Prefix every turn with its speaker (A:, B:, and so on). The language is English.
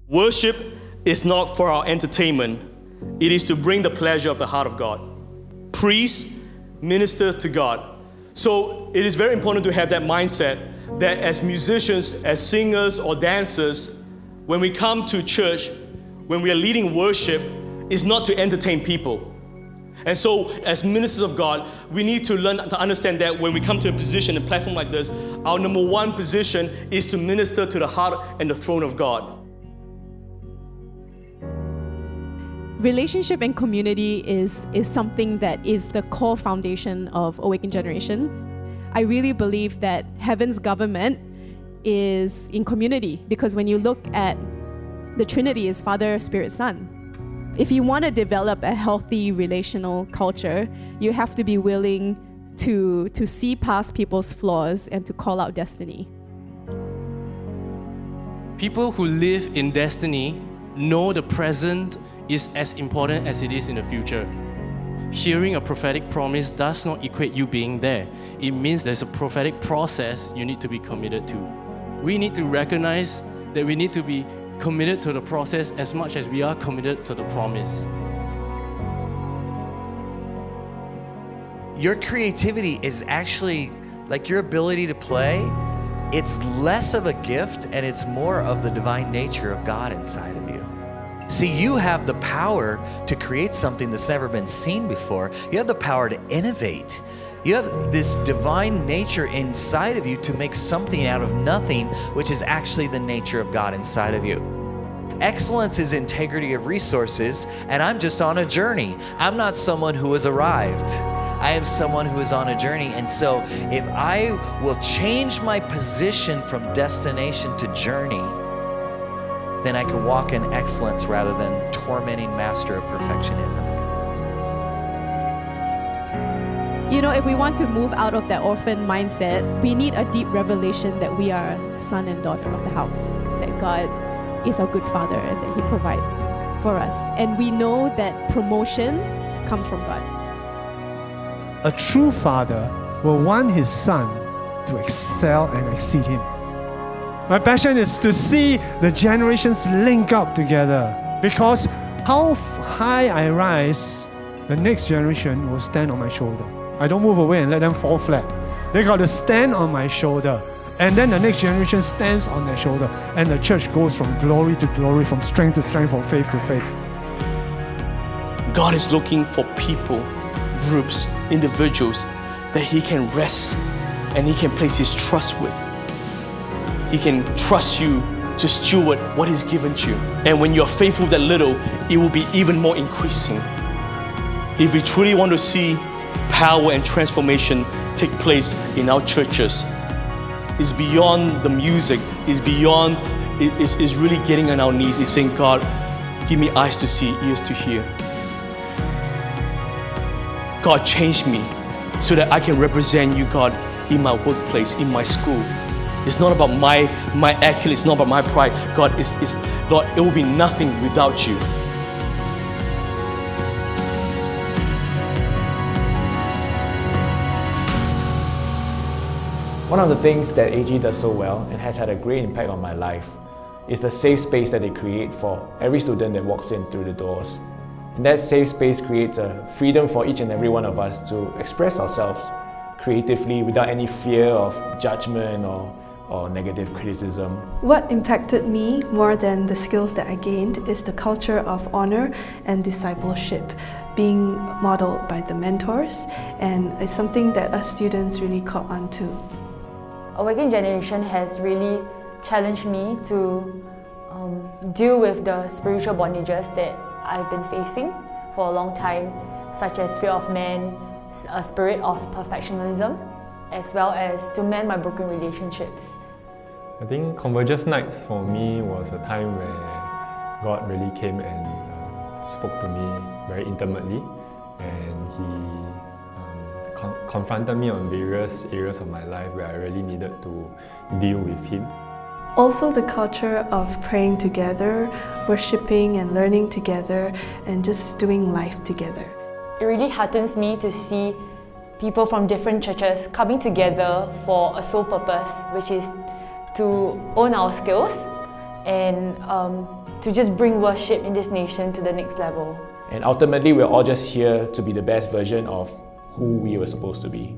A: Worship is not for our entertainment. It is to bring the pleasure of the heart of God. Priests minister to God. So it is very important to have that mindset that as musicians, as singers or dancers, when we come to church, when we are leading worship, it's not to entertain people. And so as ministers of God, we need to learn to understand that when we come to a position, a platform like this, our number one position is to minister to the heart and the throne of God.
B: Relationship and community is something that is the core foundation of Awaken Generation. I really believe that heaven's government is in community, because when you look at the Trinity, is Father, Spirit, Son. If you want to develop a healthy relational culture, you have to be willing to see past people's flaws and to call out destiny.
C: People who live in destiny know the present is as important as it is in the future. Hearing a prophetic promise does not equate you being there. It means there's a prophetic process you need to be committed to. We need to recognize that we need to be committed to the process as much as we are committed to the promise.
D: Your creativity is actually, like your ability to play, it's less of a gift and it's more of the divine nature of God inside of you. See, you have the power to create something that's never been seen before. You have the power to innovate. You have this divine nature inside of you to make something out of nothing, which is actually the nature of God inside of you. Excellence is integrity of resources, and I'm just on a journey. I'm not someone who has arrived. I am someone who is on a journey, and so if I will change my position from destination to journey, then I can walk in excellence rather than tormenting master of perfectionism.
B: You know, if we want to move out of that orphan mindset, we need a deep revelation that we are son and daughter of the house, that God is our good father and that He provides for us. And we know that promotion comes from God.
E: A true father will want his son to excel and exceed him. My passion is to see the generations link up together, because how high I rise, the next generation will stand on my shoulder. I don't move away and let them fall flat. They got to stand on my shoulder, and then the next generation stands on their shoulder, and the church goes from glory to glory, from strength to strength, from faith to faith.
A: God is looking for people, groups, individuals that He can rest and He can place His trust with. He can trust you to steward what He's given you. And when you're faithful that little, it will be even more increasing. If we truly want to see power and transformation take place in our churches, it's beyond the music, it's beyond, it's really getting on our knees. It's saying, God, give me eyes to see, ears to hear. God, change me so that I can represent you, God, in my workplace, in my school. It's not about my accolades, it's not about my pride. God, Lord, it will be nothing without you.
F: One of the things that AG does so well and has had a great impact on my life is the safe space that they create for every student that walks in through the doors. And that safe space creates a freedom for each and every one of us to express ourselves creatively without any fear of judgment or negative criticism.
G: What impacted me more than the skills that I gained is the culture of honor and discipleship being modeled by the mentors, and it's something that us students really caught on to.
H: Awaken Generation has really challenged me to deal with the spiritual bondages that I've been facing for a long time, such as fear of man, a spirit of perfectionism, as well as to mend my broken relationships.
I: I think Convergence Nights for me was a time where God really came and spoke to me very intimately, and He confronted me on various areas of my life where I really needed to deal with Him.
G: Also the culture of praying together, worshiping and learning together, and just doing life together.
H: It really heartens me to see people from different churches coming together for a sole purpose, which is to own our skills and to just bring worship in this nation to the next level.
F: And ultimately, we're all just here to be the best version of who we were supposed to be.